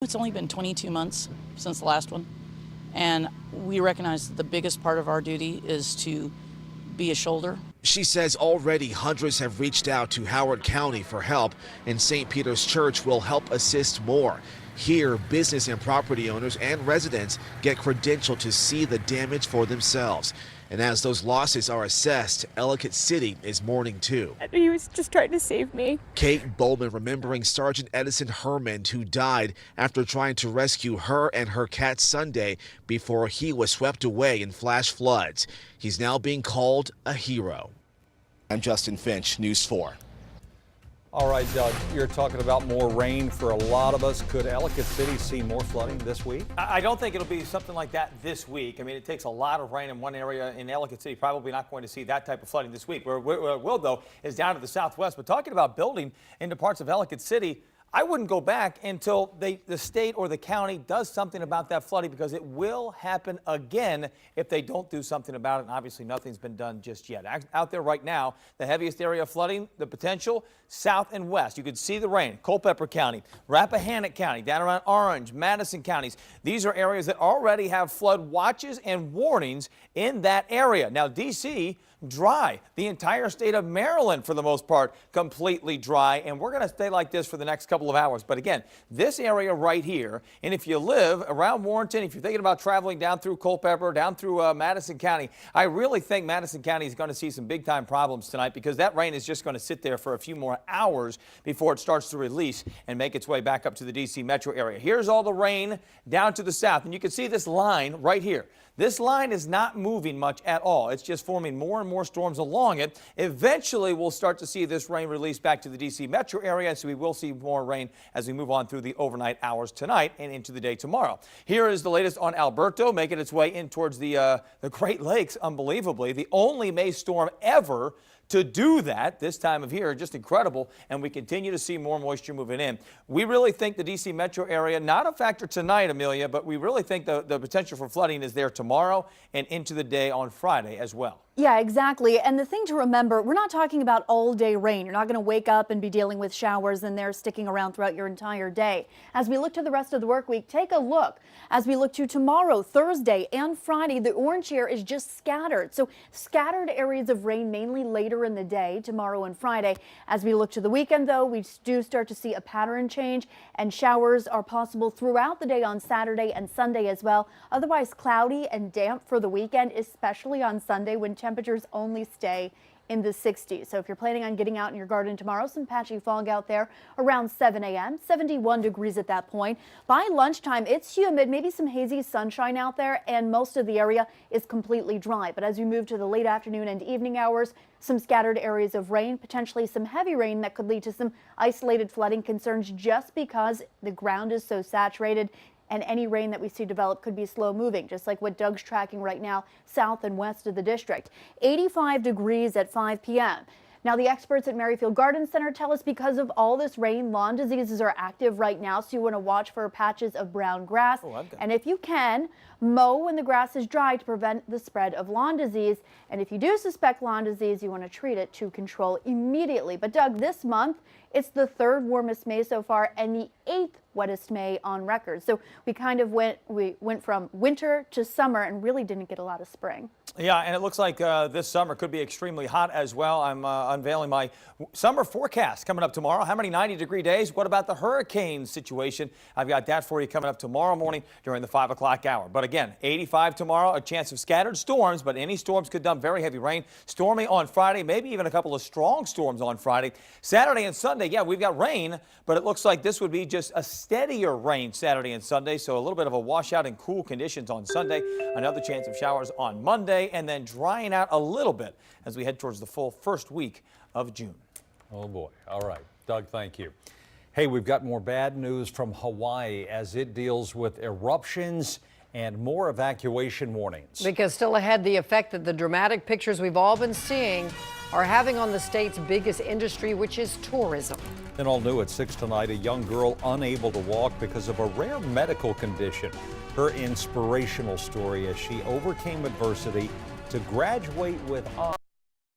It's only been 22 months since the last one, and we recognize that the biggest part of our duty is to be a shoulder. She says already hundreds have reached out to Howard County for help, and St. Peter's Church will help assist more. Here, business and property owners and residents get credentialed to see the damage for themselves. And as those losses are assessed, Ellicott City is mourning too. He was just trying to save me. Kate Bowman remembering Sergeant Edison Herman, who died after trying to rescue her and her cat Sunday before he was swept away in flash floods. He's now being called a hero. I'm Justin Finch, News 4. All right, Doug, you're talking about more rain for a lot of us. Could Ellicott City see more flooding this week? I don't think it'll be something like that this week. I mean, it takes a lot of rain in one area in Ellicott City. Probably not going to see that type of flooding this week. Where it will, though, is down to the southwest. But talking about building into parts of Ellicott City, I wouldn't go back until the state or the county does something about that flooding, because it will happen again if they don't do something about it. And obviously nothing's been done just yet. Out there right now, the heaviest area of flooding, the potential, south and west. You could see the rain. Culpeper County, Rappahannock County, down around Orange, Madison counties. These are areas that already have flood watches and warnings in that area. Now, D.C., dry. The entire state of Maryland, for the most part, completely dry. And we're going to stay like this for the next couple of hours. But again, this area right here, and if you live around Warrenton, if you're thinking about traveling down through Culpeper, down through Madison County, I really think Madison County is going to see some big time problems tonight, because that rain is just going to sit there for a few more hours before it starts to release and make its way back up to the D.C. metro area. Here's all the rain down to the south. And you can see this line right here. This line is not moving much at all. It's just forming more and more storms along it. Eventually, we'll start to see this rain release back to the D.C. metro area, so we will see more rain as we move on through the overnight hours tonight and into the day tomorrow. Here is the latest on Alberto, making its way in towards the Great Lakes, unbelievably. The only May storm ever to do that this time of year. Just incredible. And we continue to see more moisture moving in. We really think the D.C. metro area, not a factor tonight, Amelia, but we really think the potential for flooding is there tomorrow and into the day on Friday as well. Yeah, exactly. And the thing to remember, we're not talking about all day rain. You're not going to wake up and be dealing with showers and they're sticking around throughout your entire day. As we look to the rest of the work week, take a look. As we look to tomorrow, Thursday and Friday, the orange here is just scattered. So scattered areas of rain mainly later in the day, tomorrow and Friday. As we look to the weekend, though, we do start to see a pattern change, and showers are possible throughout the day on Saturday and Sunday as well. Otherwise cloudy and damp for the weekend, especially on Sunday when temperatures only stay in the 60s. So if you're planning on getting out in your garden tomorrow, some patchy fog out there around 7 a.m., 71 degrees at that point. By lunchtime, it's humid, maybe some hazy sunshine out there, and most of the area is completely dry. But as we move to the late afternoon and evening hours, some scattered areas of rain, potentially some heavy rain that could lead to some isolated flooding concerns just because the ground is so saturated. And any rain that we see develop could be slow moving, just like what Doug's tracking right now south and west of the district. 85 degrees at 5 p.m. Now, the experts at Merrifield Garden Center tell us because of all this rain, lawn diseases are active right now, so you want to watch for patches of brown grass. And if you can, mow when the grass is dry to prevent the spread of lawn disease. And if you do suspect lawn disease, you want to treat it to control immediately. But Doug, this month, it's the third warmest May so far and the 8th wettest May on record. So we kind of went from winter to summer and really didn't get a lot of spring. Yeah, and it looks like this summer could be extremely hot as well. I'm unveiling my summer forecast coming up tomorrow. How many 90-degree days? What about the hurricane situation? I've got that for you coming up tomorrow morning during the 5 o'clock hour. But again, 85 tomorrow, a chance of scattered storms, but any storms could dump very heavy rain. Stormy on Friday, maybe even a couple of strong storms on Friday. Saturday and Sunday, yeah, we've got rain, but it looks like this would be just a steadier rain Saturday and Sunday, so a little bit of a washout and cool conditions on Sunday. Another chance of showers on Monday, and then drying out a little bit as we head towards the full first week of June. Oh boy. All right, Doug, thank you. Hey, we've got more bad news from Hawaii as it deals with eruptions and more evacuation warnings. Because still ahead, the effect that the dramatic pictures we've all been seeing are having on the state's biggest industry, which is tourism. And all new at 6 tonight, a young girl unable to walk because of a rare medical condition. Her inspirational story as she overcame adversity to graduate with honors.